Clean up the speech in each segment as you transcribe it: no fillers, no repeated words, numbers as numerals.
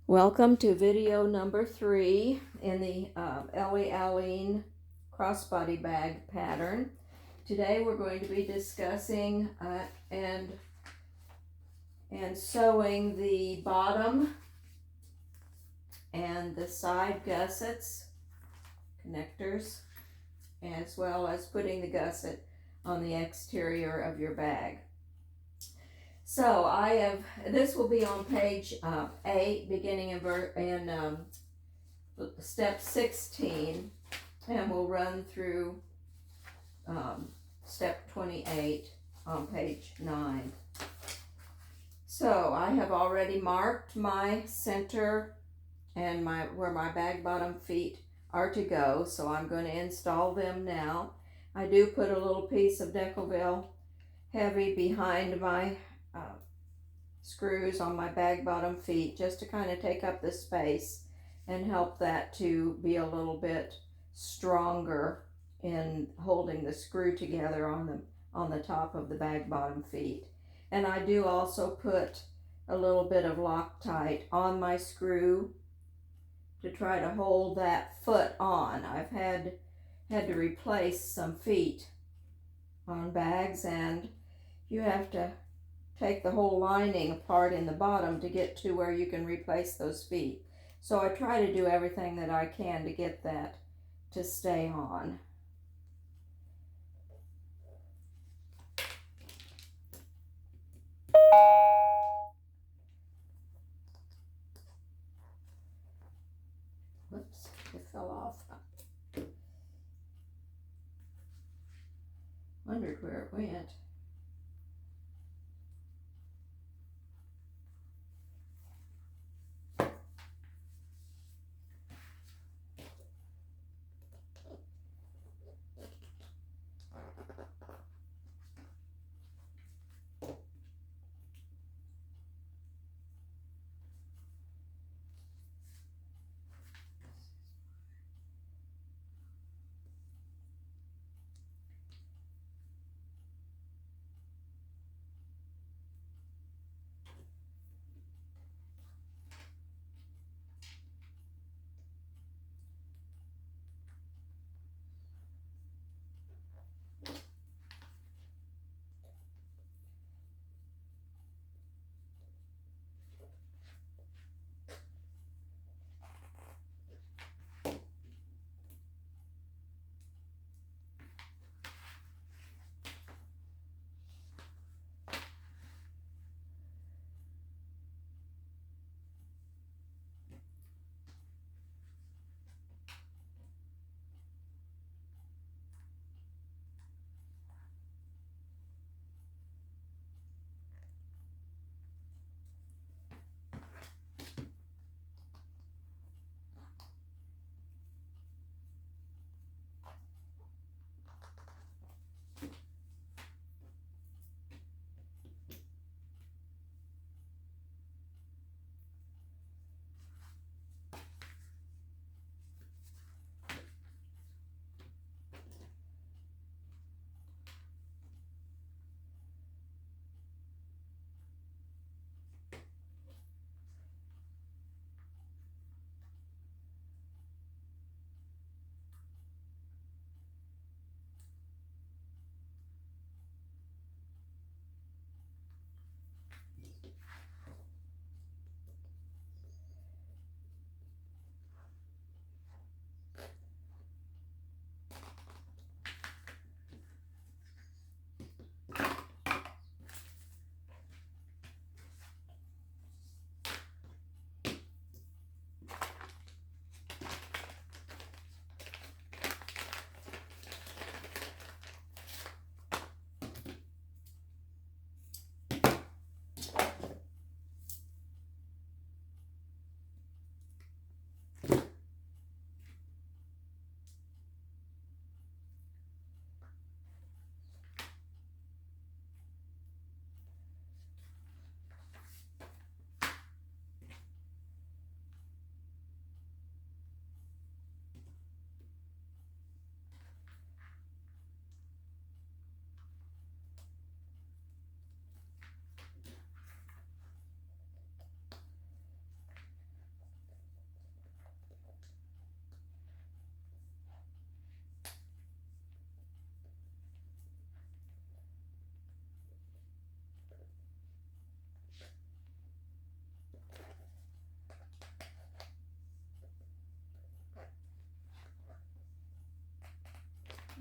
Welcome to video number 3 in the Ellie Aline crossbody bag pattern. Today we're going to be discussing and sewing the bottom and the side gussets, connectors, as well as putting the gusset on the exterior of your bag. So this will be on page 8, beginning in step 16, and we'll run through step 28 on page 9. So I have already marked my center and where my bag bottom feet are to go, so I'm going to install them now. I do put a little piece of Decoville heavy behind my screws on my bag bottom feet, just to kind of take up the space and help that to be a little bit stronger in holding the screw together on the top of the bag bottom feet. And I do also put a little bit of Loctite on my screw to try to hold that foot on. I've had to replace some feet on bags, and you have to take the whole lining apart in the bottom to get to where you can replace those feet. So I try to do everything that I can to get that to stay on. Whoops, it fell off. Wondered where it went.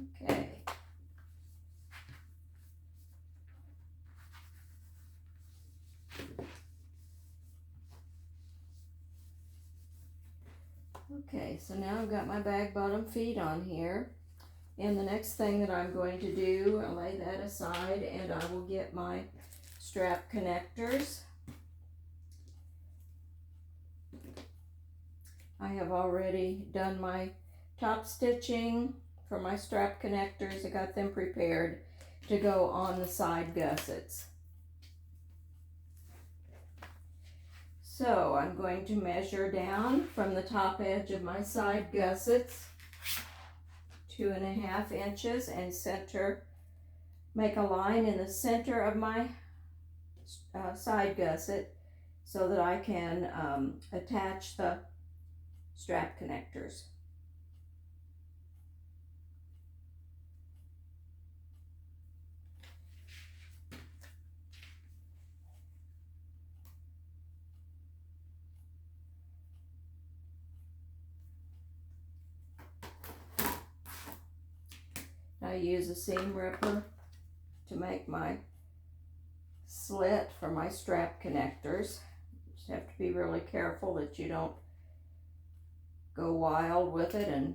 Okay. Okay, so now I've got my bag bottom feet on here. And the next thing that I'm going to do, I'll lay that aside and I will get my strap connectors. I have already done my top stitching for my strap connectors. I got them prepared to go on the side gussets. So I'm going to measure down from the top edge of my side gussets 2.5 inches and center, make a line in the center of my side gusset so that I can attach the strap connectors. I use a seam ripper to make my slit for my strap connectors. You just have to be really careful that you don't go wild with it and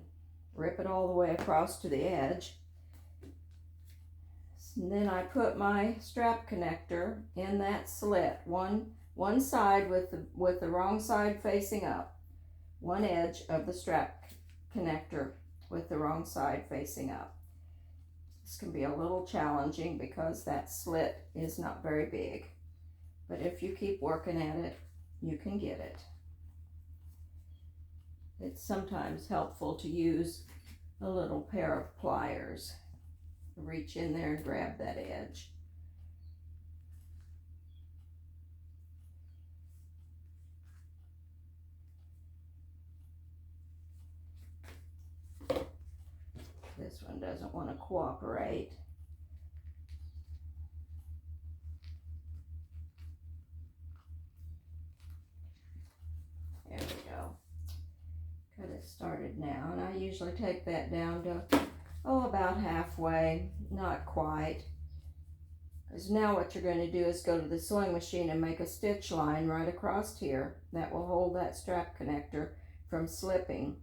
rip it all the way across to the edge. And then I put my strap connector in that slit, one side with the wrong side facing up, one edge of the strap connector with the wrong side facing up. This can be a little challenging because that slit is not very big, but if you keep working at it, you can get it. It's sometimes helpful to use a little pair of pliers. Reach in there and grab that edge. This one doesn't want to cooperate. There we go. Got it started now, and I usually take that down to, about halfway, not quite. Because now what you're going to do is go to the sewing machine and make a stitch line right across here that will hold that strap connector from slipping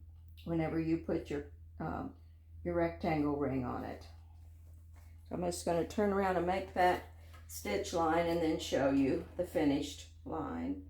whenever you put your rectangle ring on it. So I'm just going to turn around and make that stitch line and then show you the finished line.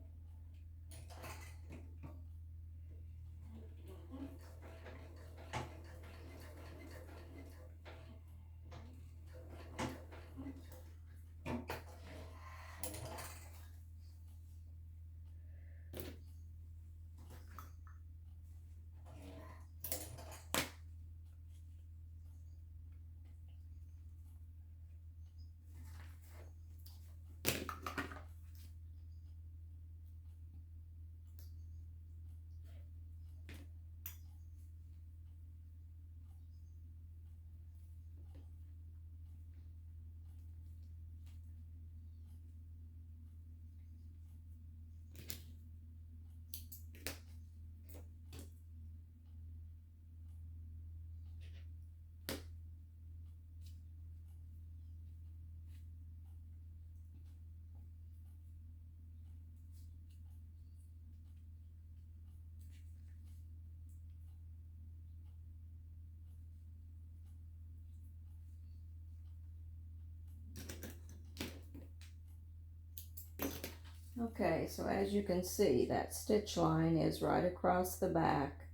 Okay, so as you can see, that stitch line is right across the back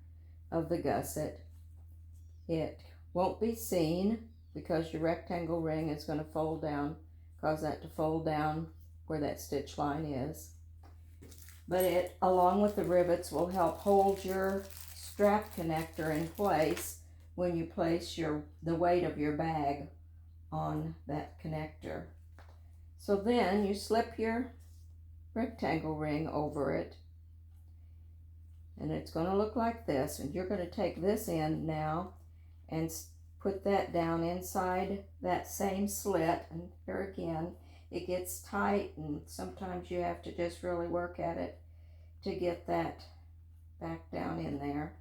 of the gusset. It won't be seen because your rectangle ring is going to fold down, cause that to fold down where that stitch line is. But it, along with the rivets, will help hold your strap connector in place when you place the weight of your bag on that connector. So then you slip your rectangle ring over it, and it's going to look like this, and you're going to take this end now and put that down inside that same slit. And here again, it gets tight, and sometimes you have to just really work at it to get that back down in there.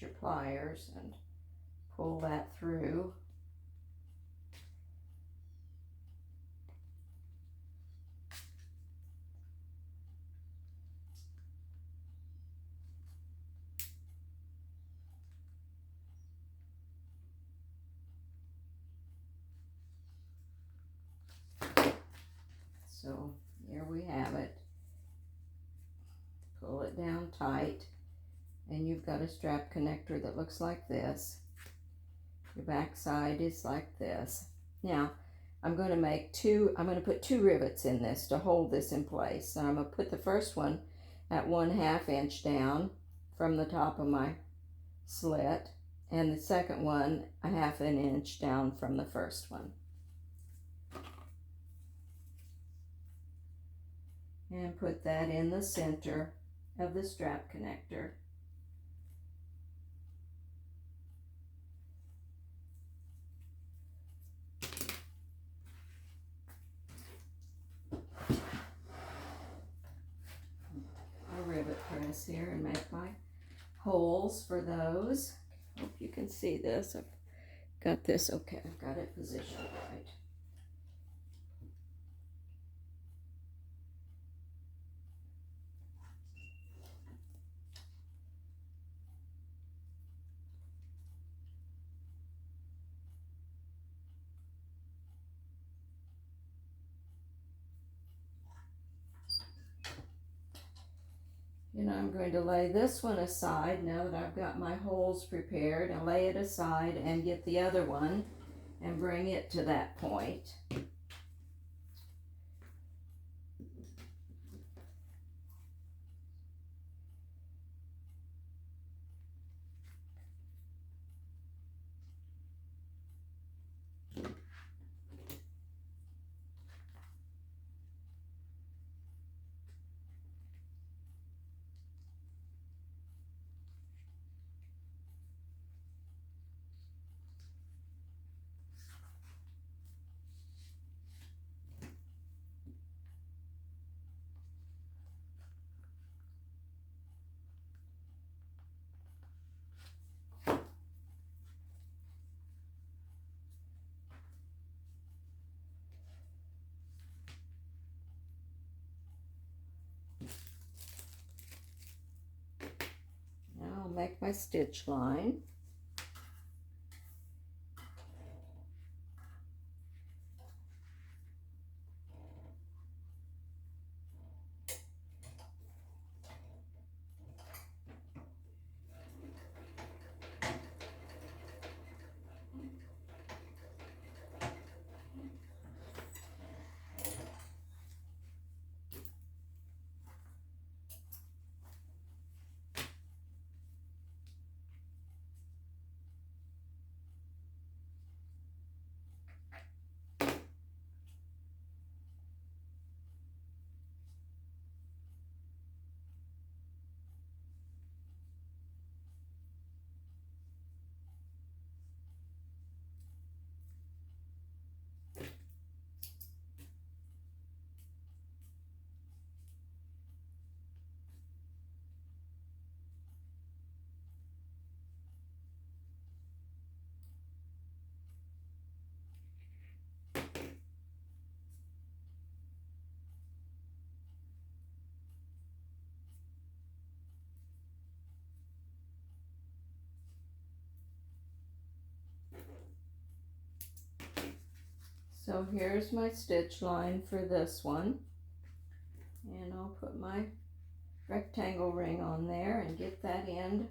your pliers and pull that through. So here we have it. Pull it down tight, and you've got a strap connector that looks like this. Your back side is like this. Now I'm going to put 2 rivets in this to hold this in place. And I'm going to put the first one at 1/2 inch down from the top of my slit, and the second one 1/2 inch down from the first one. And put that in the center of the strap connector. A rivet press here and make my holes for those. Hope you can see this. I've got this okay. I've got it positioned right. And I'm going to lay this one aside now that I've got my holes prepared, and lay it aside and get the other one and bring it to that point. Now I'll make my stitch line. So here's my stitch line for this one, and I'll put my rectangle ring on there and get that end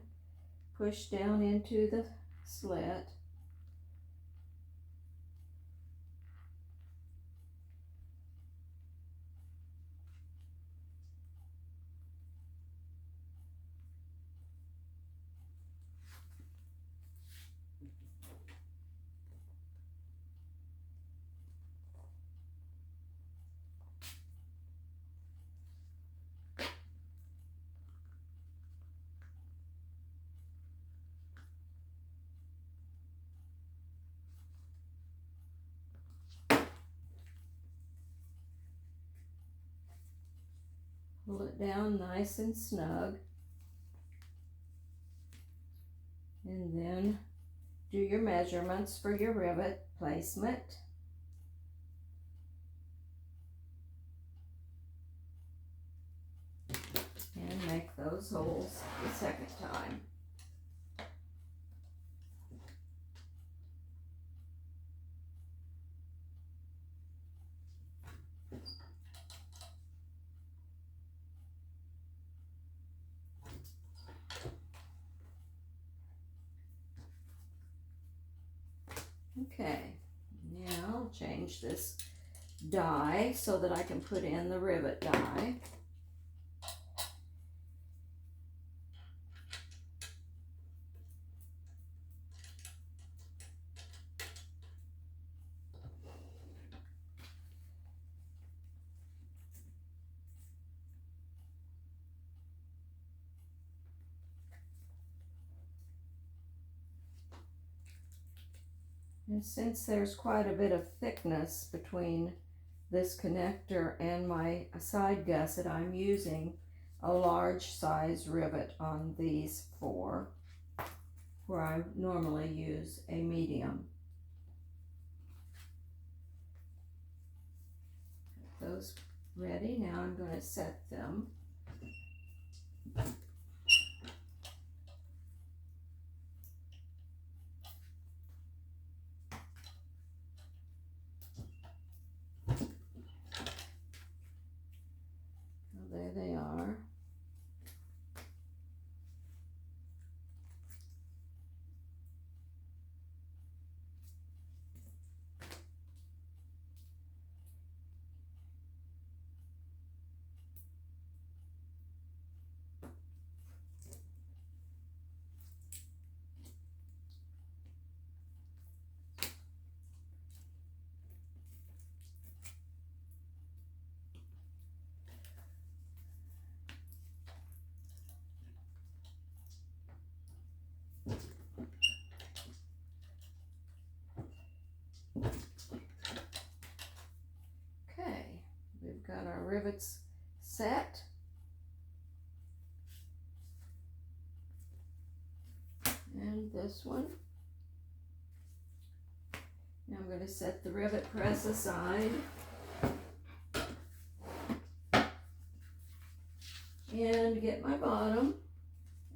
pushed down into the slit. Pull it down nice and snug. And then do your measurements for your rivet placement. And make those holes the second time. Okay, now I'll change this die so that I can put in the rivet die. And since there's quite a bit of thickness between this connector and my side gusset, I'm using a large size rivet on these four, where I normally use a medium. Those ready. Now I'm going to set them. There they are. Okay, we've got our rivets set. And this one. Now I'm going to set the rivet press aside. And get my bottom.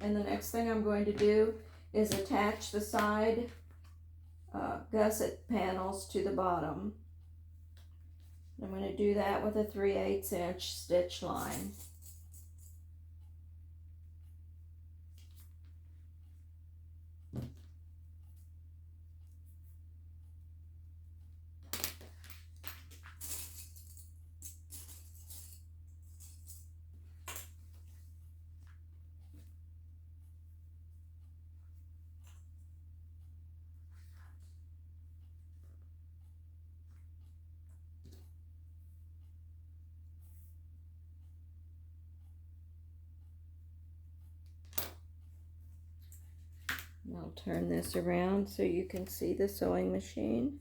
And the next thing I'm going to do is attach the side gusset panels to the bottom. I'm going to do that with a 3/8 inch stitch line. I'll turn this around so you can see the sewing machine.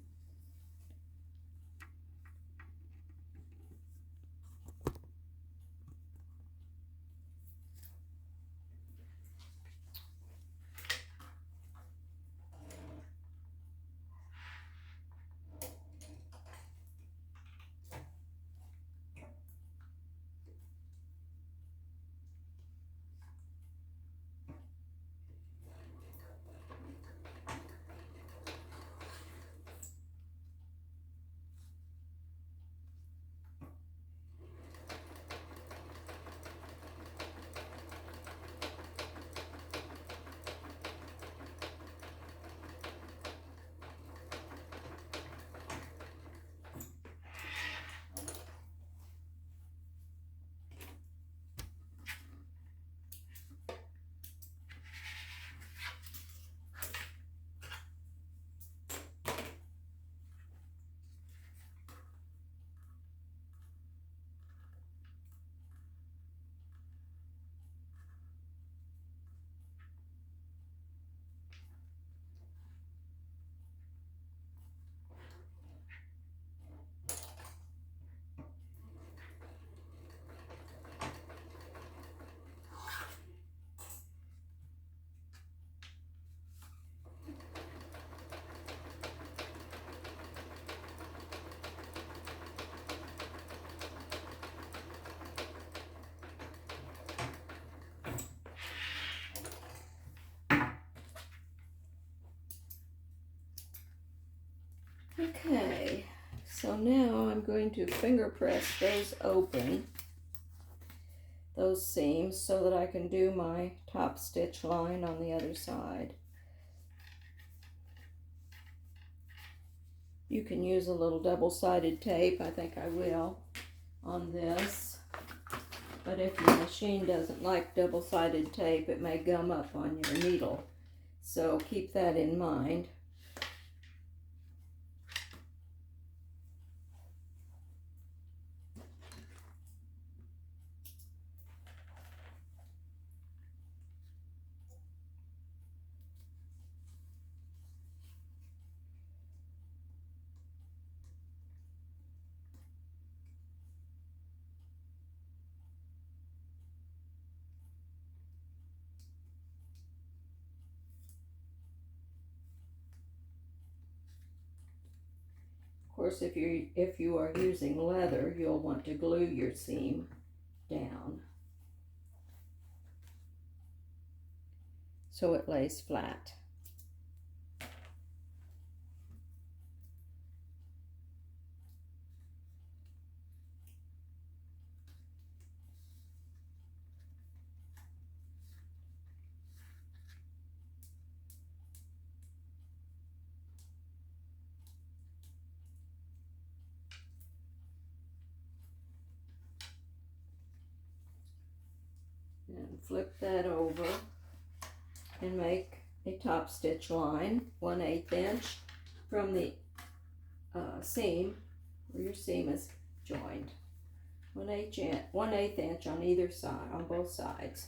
Okay, so now I'm going to finger press those open, those seams, so that I can do my top stitch line on the other side. You can use a little double-sided tape. I think I will on this. But if your machine doesn't like double-sided tape, it may gum up on your needle. So keep that in mind. Of course, if you are using leather, you'll want to glue your seam down so it lays flat. And flip that over and make a top stitch line 1/8 inch from the seam where your seam is joined. 1/8 inch on either side, on both sides.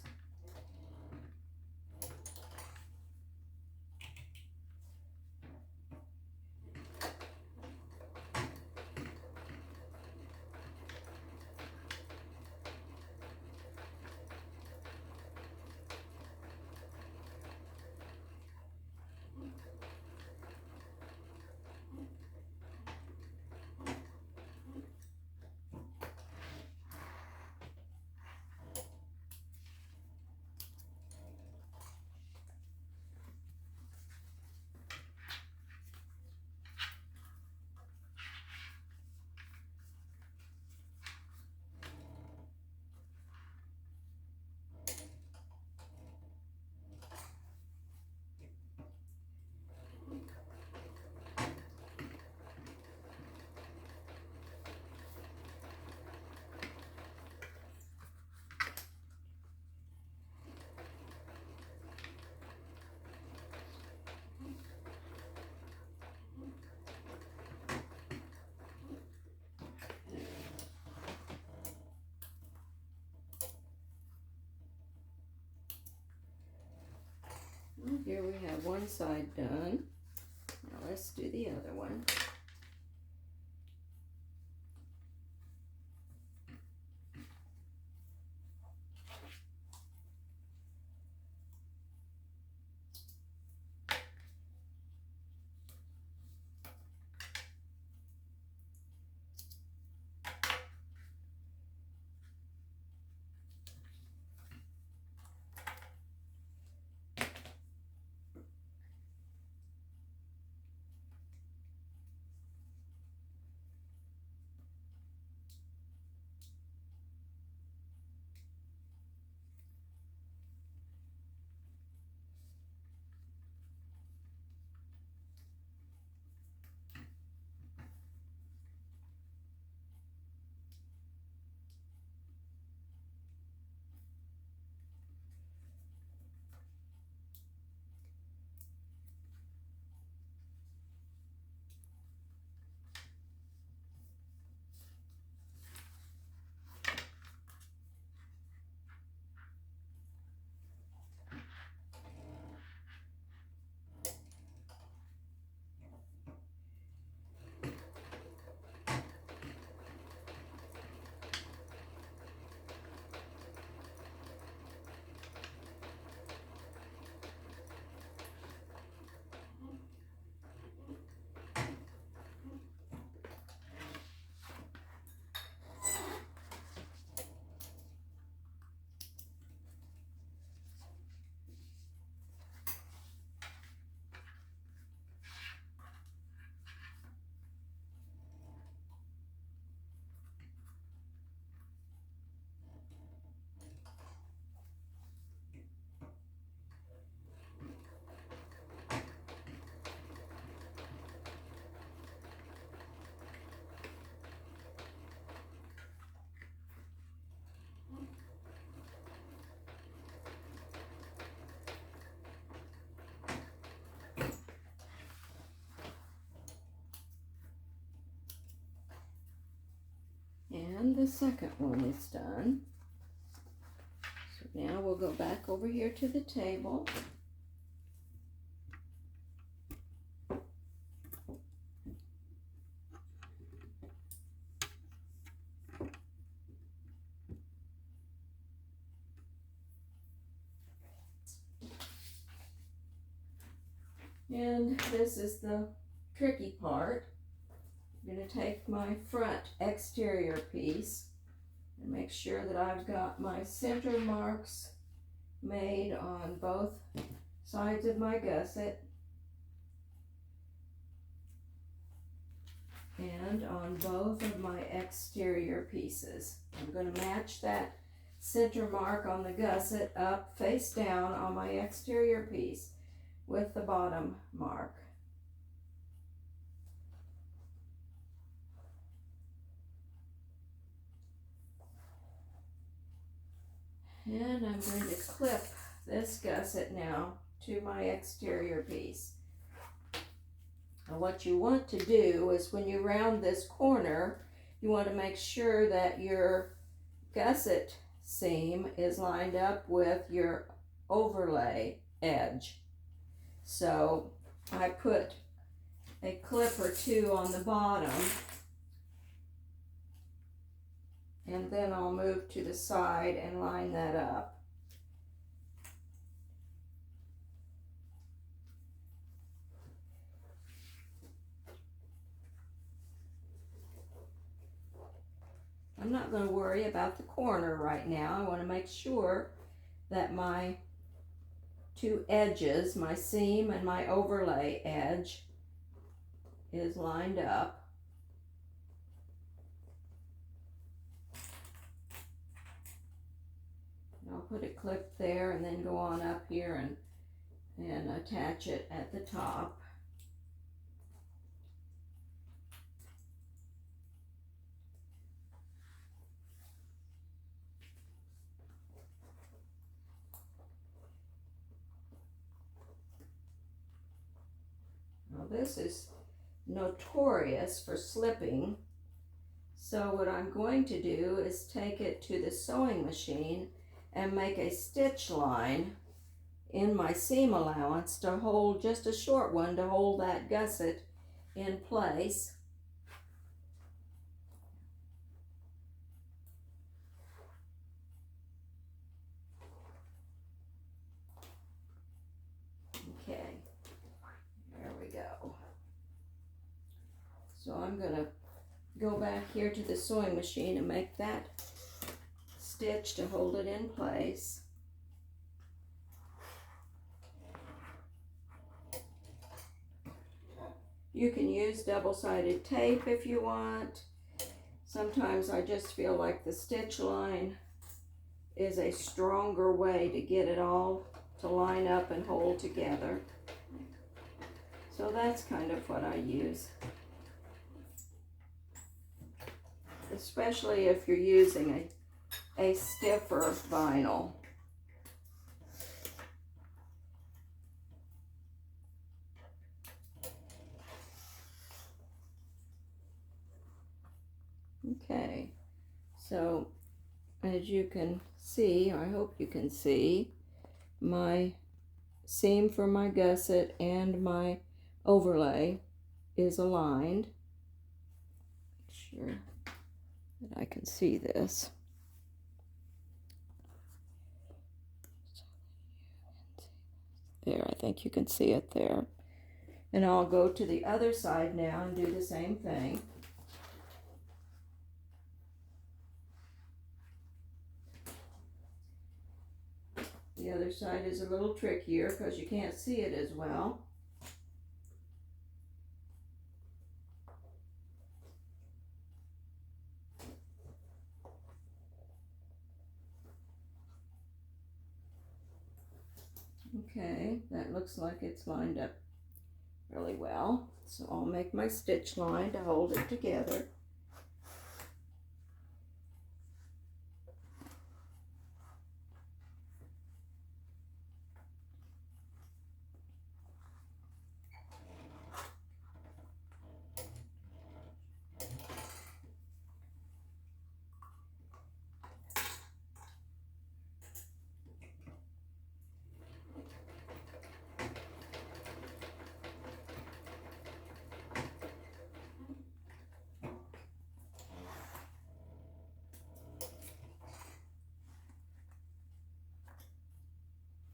Well, here we have one side done. Now let's do the other one. And the second one is done. So now we'll go back over here to the table. And this is the tricky part. I'm going to take my front exterior piece and make sure that I've got my center marks made on both sides of my gusset and on both of my exterior pieces. I'm going to match that center mark on the gusset up face down on my exterior piece with the bottom mark. And I'm going to clip this gusset now to my exterior piece. Now what you want to do is when you round this corner, you want to make sure that your gusset seam is lined up with your overlay edge. So I put a clip or two on the bottom, and then I'll move to the side and line that up. I'm not going to worry about the corner right now. I want to make sure that my two edges, my seam and my overlay edge, is lined up. And I'll put a clip there and then go on up here and attach it at the top. Now this is notorious for slipping, so what I'm going to do is take it to the sewing machine and make a stitch line in my seam allowance to hold, just a short one, to hold that gusset in place. Okay, there we go. So I'm going to go back here to the sewing machine and make that stitch to hold it in place. You can use double-sided tape if you want. Sometimes I just feel like the stitch line is a stronger way to get it all to line up and hold together. So that's kind of what I use. Especially if you're using a stiffer vinyl. Okay, so as you can see, I hope you can see, my seam for my gusset and my overlay is aligned. Make sure that I can see this. There, I think you can see it there. And I'll go to the other side now and do the same thing. The other side is a little trickier because you can't see it as well. Okay, that looks like it's lined up really well. So I'll make my stitch line to hold it together.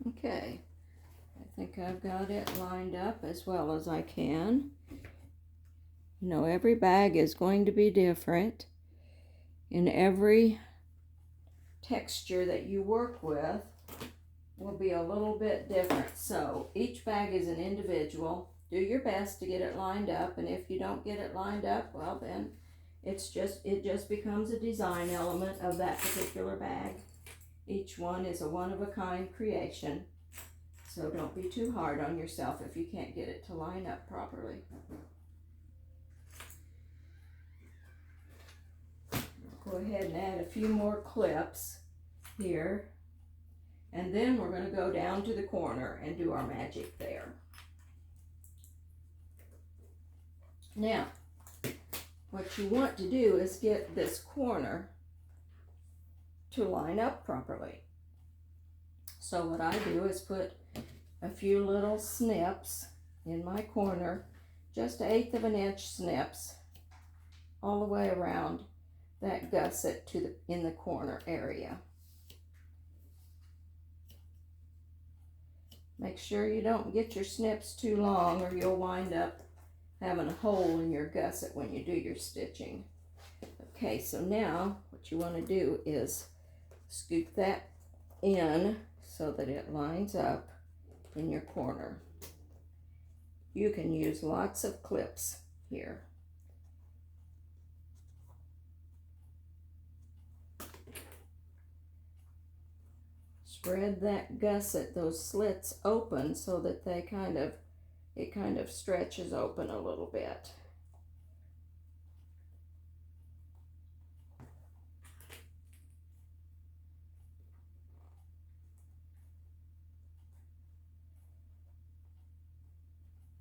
Okay, I think I've got it lined up as well as I can. You know, every bag is going to be different, and every texture that you work with will be a little bit different. So each bag is an individual. Do your best to get it lined up, and if you don't get it lined up, well then it just becomes a design element of that particular bag. Each one is a one-of-a-kind creation, so don't be too hard on yourself if you can't get it to line up properly. Go ahead and add a few more clips here, and then we're going to go down to the corner and do our magic there. Now, what you want to do is get this corner to line up properly. So what I do is put a few little snips in my corner, just 1/8 of an inch snips all the way around that gusset in the corner area. Make sure you don't get your snips too long, or you'll wind up having a hole in your gusset when you do your stitching. Okay, so now what you want to do is scoop that in so that it lines up in your corner. You can use lots of clips here. Spread that gusset, those slits open so that it kind of stretches open a little bit.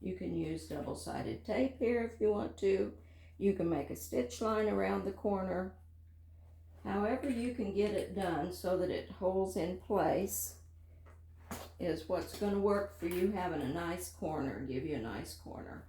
You can use double-sided tape here if you want to. You can make a stitch line around the corner. However you can get it done so that it holds in place is what's going to work for you having a nice corner, give you a nice corner.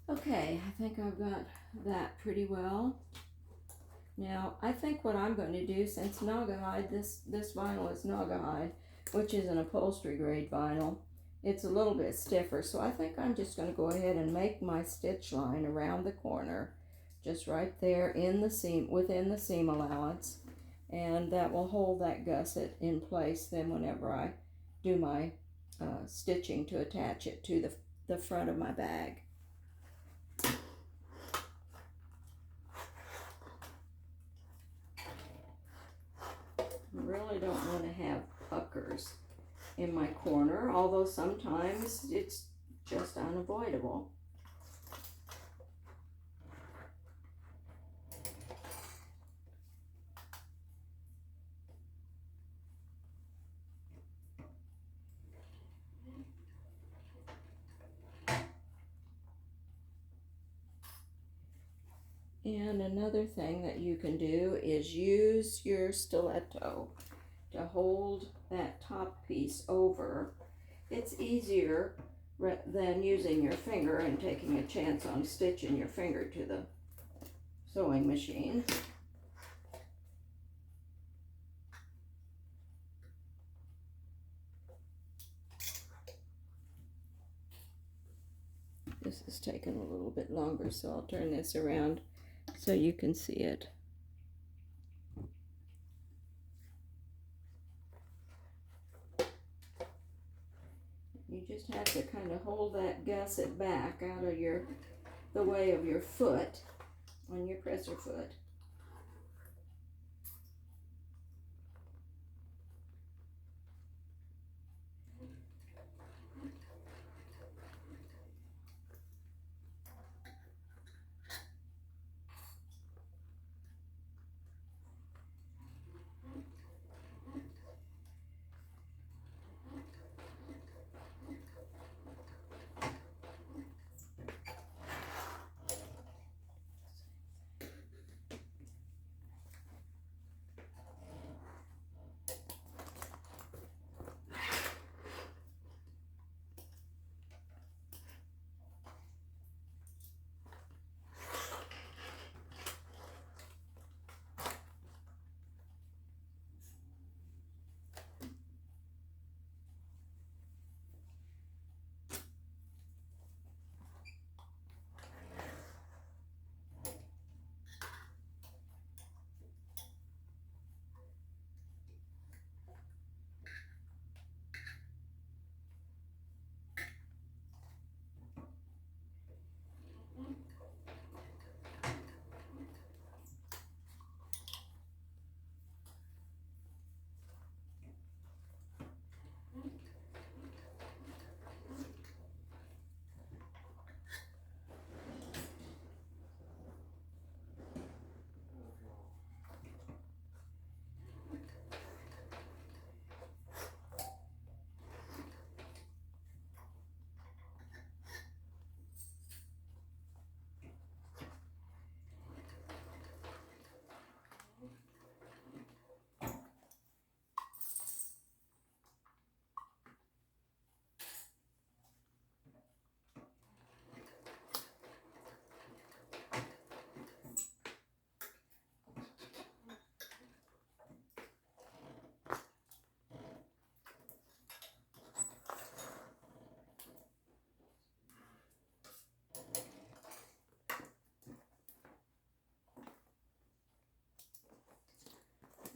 Okay, I think I've got that pretty well. Now, I think what I'm going to do, since Naugahyde, this vinyl is Naugahyde, which is an upholstery grade vinyl, it's a little bit stiffer, so I think I'm just going to go ahead and make my stitch line around the corner, just right there in the seam, within the seam allowance, and that will hold that gusset in place then whenever I do my stitching to attach it to the front of my bag. I really don't want to have puckers in my corner, although sometimes it's just unavoidable. And another thing that you can do is use your stiletto to hold that top piece over. It's easier than using your finger and taking a chance on stitching your finger to the sewing machine. This is taking a little bit longer, so I'll turn this around so you can see it. You just have to kind of hold that gusset back out of the way of your foot on your presser foot.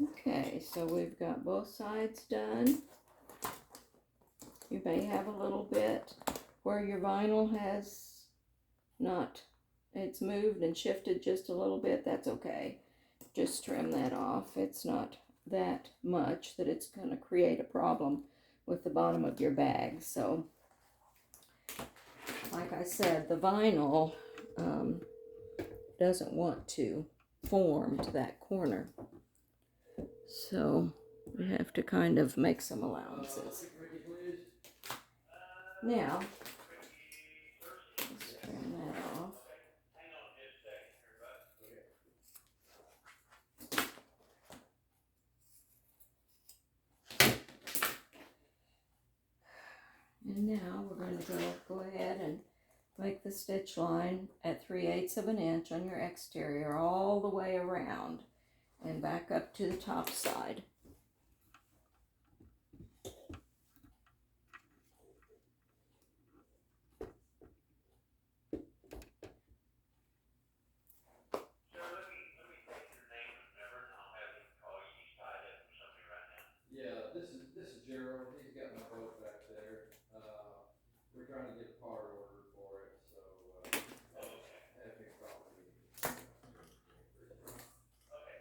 Okay, so we've got both sides done. You may have a little bit where your vinyl has not, it's moved and shifted just a little bit. That's okay. Just trim that off. It's not that much that it's going to create a problem with the bottom of your bag. So, like I said, the vinyl doesn't want to form to that corner. So we have to kind of make some allowances. Now, let's trim that off. And now we're going to go ahead and make the stitch line at 3/8 of an inch on your exterior all the way around and back up to the top side. Yeah, this is Gerald. He's got my boat back there. We're trying to get a part order for it, so have him call me. Okay.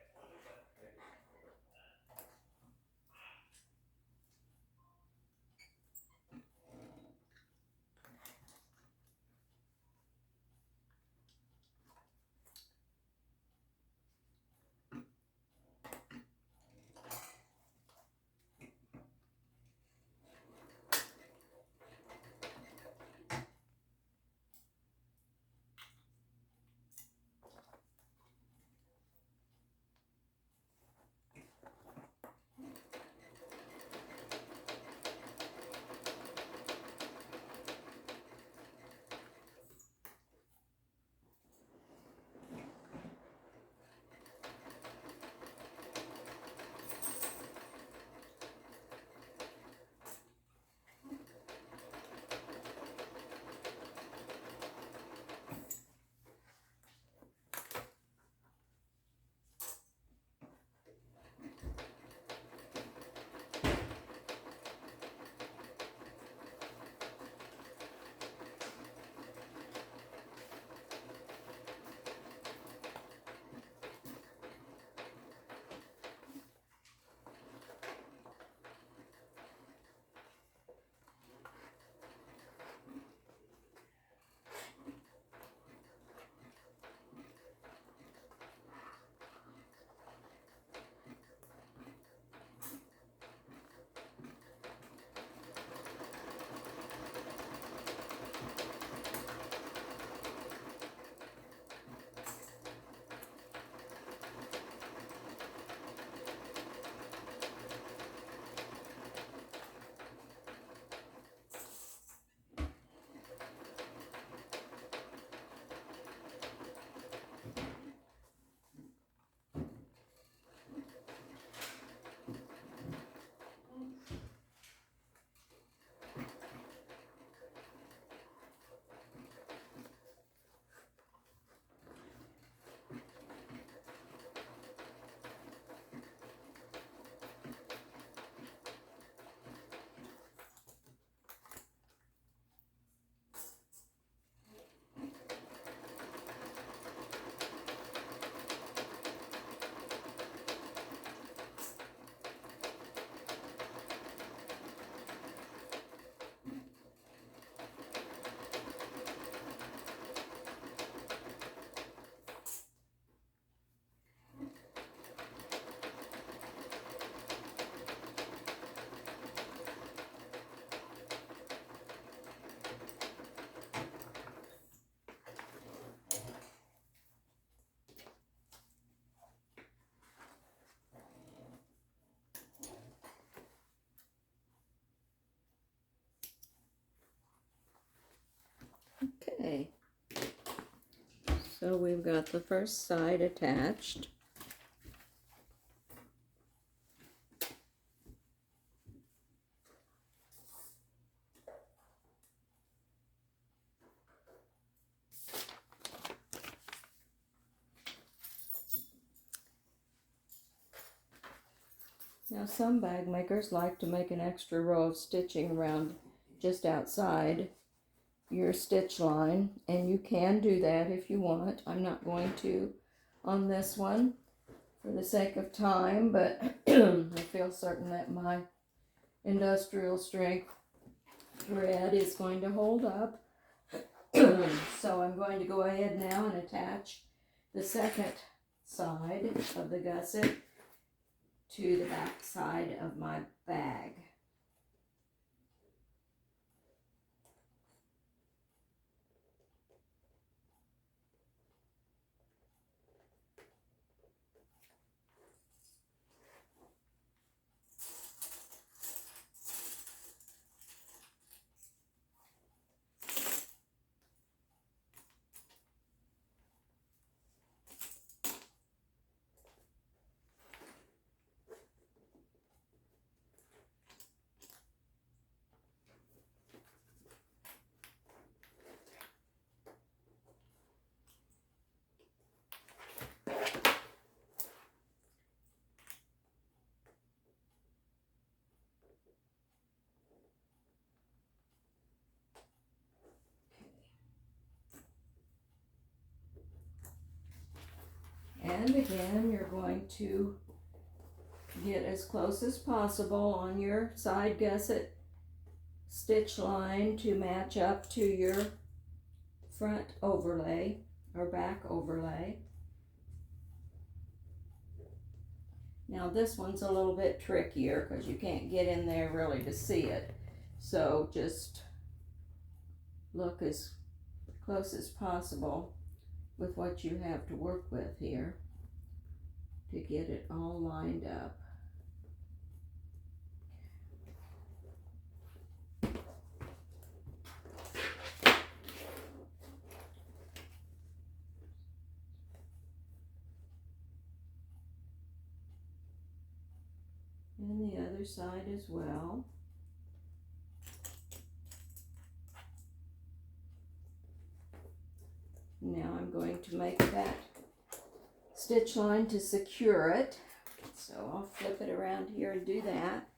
Okay, so we've got the first side attached. Now some bag makers like to make an extra row of stitching around just outside your stitch line, and you can do that if you want. I'm not going to on this one for the sake of time, but I feel certain that my industrial strength thread is going to hold up. So I'm going to go ahead now and attach the second side of the gusset to the back side of my bag. And again, you're going to get as close as possible on your side gusset stitch line to match up to your front overlay or back overlay. Now this one's a little bit trickier because you can't get in there really to see it. So just look as close as possible with what you have to work with here to get it all lined up. And the other side as well. Now I'm going to make that stitch line to secure it. So I'll flip it around here and do that.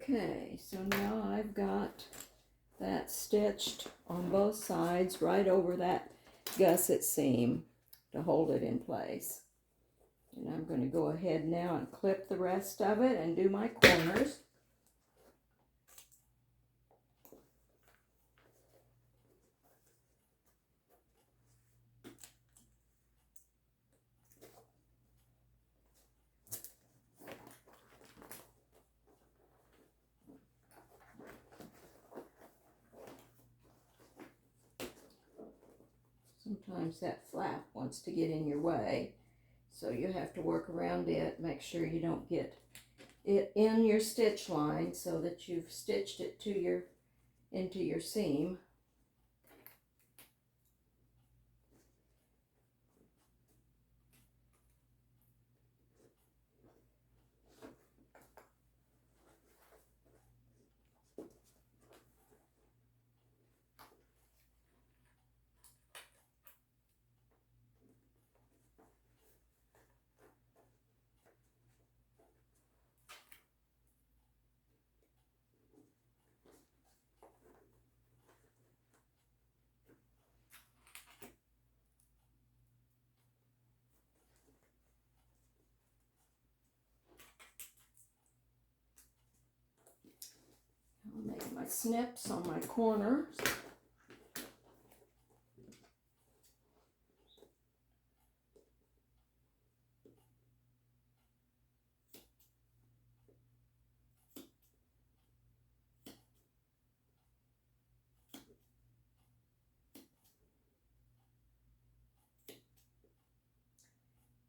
Okay, so now I've got that stitched on both sides right over that gusset seam to hold it in place. And I'm going to go ahead now and clip the rest of it and do my corners. Sometimes that flap wants to get in your way, so you have to work around it. Make sure you don't get it in your stitch line so that you've stitched it to into your seam. I'll make my snips on my corners.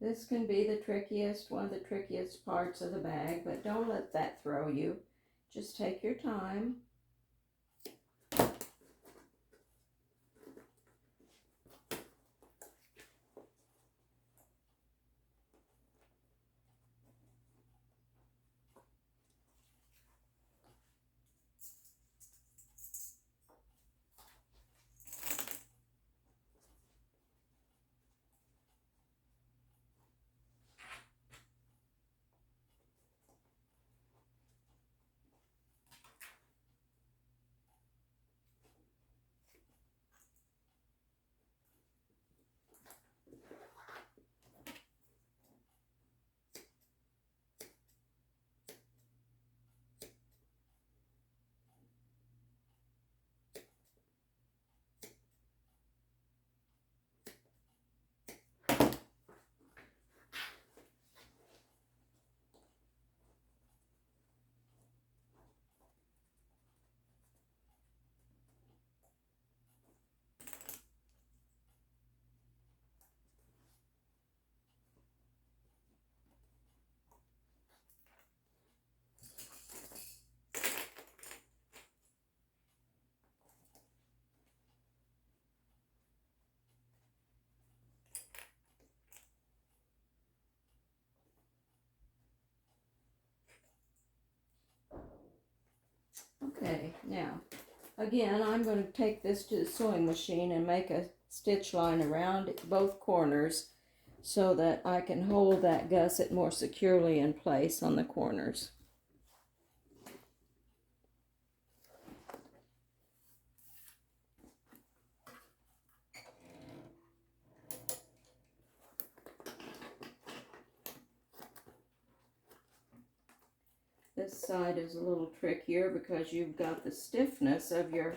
This can be one of the trickiest parts of the bag, but don't let that throw you. Just take your time. Okay, now, again, I'm going to take this to the sewing machine and make a stitch line around both corners so that I can hold that gusset more securely in place on the corners. This side is a little trickier because you've got the stiffness of your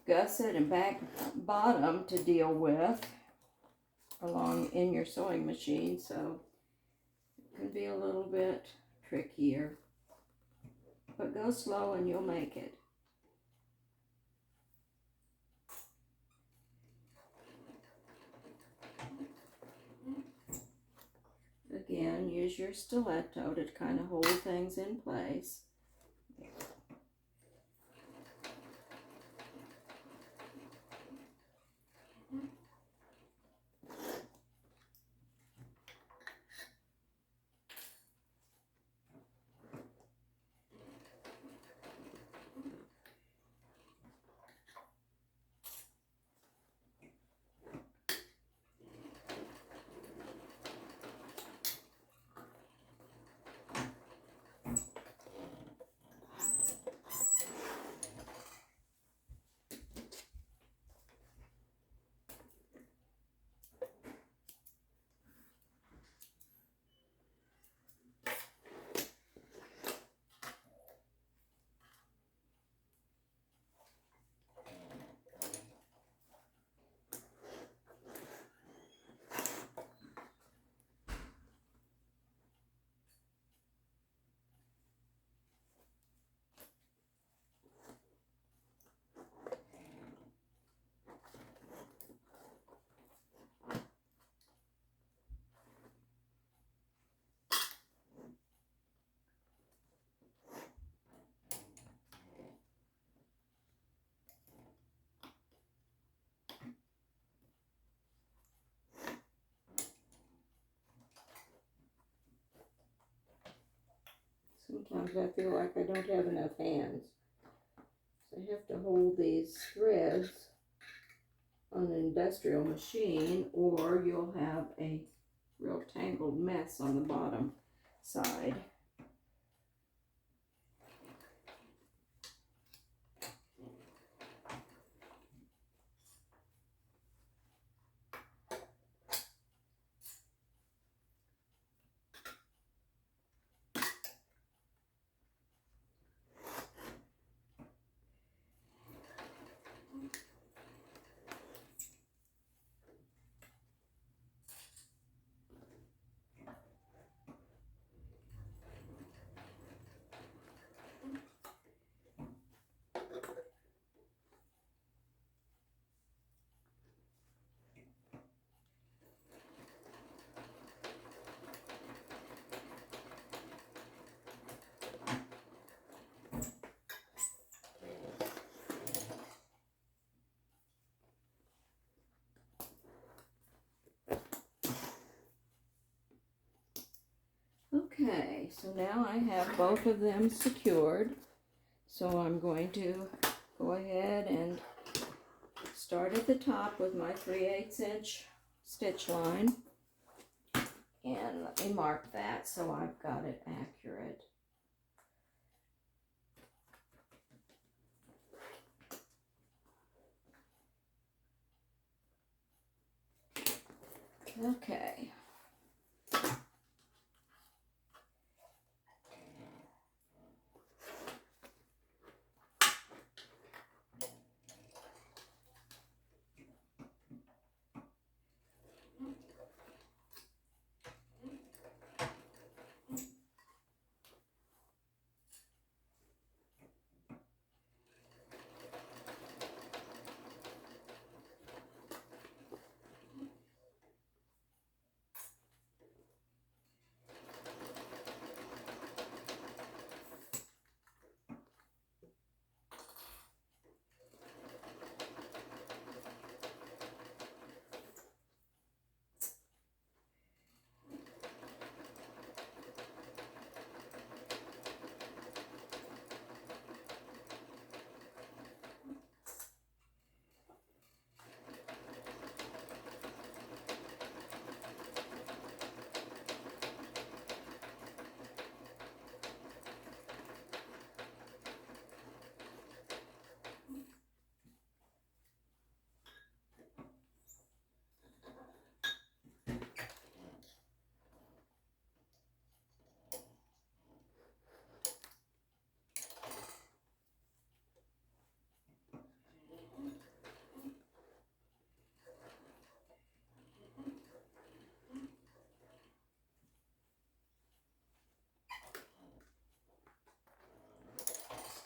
gusset and back bottom to deal with along in your sewing machine, so it can be a little bit trickier. But go slow and you'll make it. Again, use your stiletto to kind of hold things in place. sometimes I feel like I don't have enough hands. So I have to hold these threads on an industrial machine, or you'll have a real tangled mess on the bottom side. Okay, so now I have both of them secured. So I'm going to go ahead and start at the top with my 3/8 inch stitch line. And let me mark that so I've got it accurate. Okay.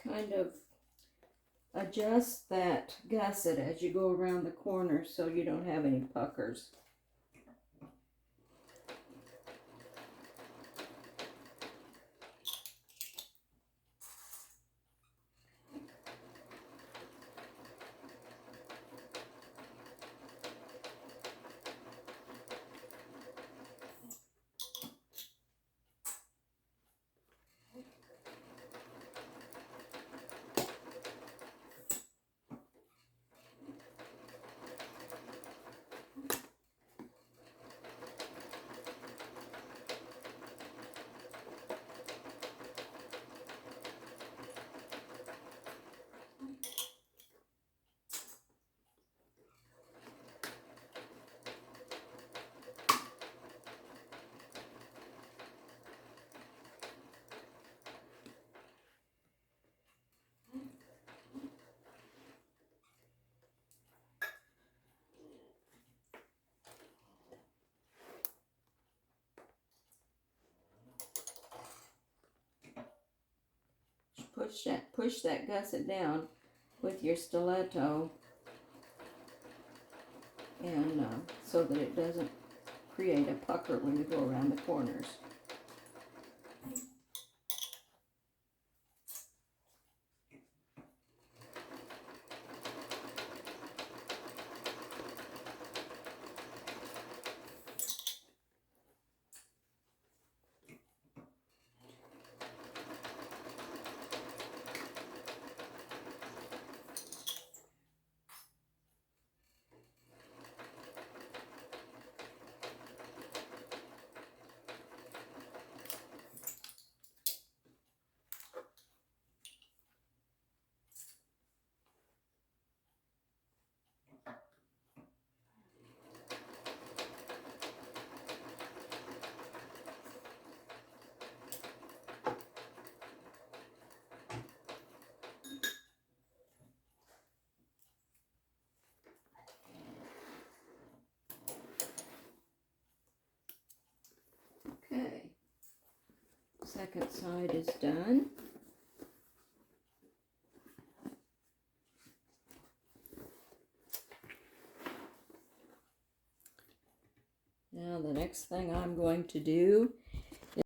Kind of adjust that gusset as you go around the corner so you don't have any puckers. Push that gusset down with your stiletto, and so that it doesn't create a pucker when you go around the corners. second side is done. Now the next thing I'm going to do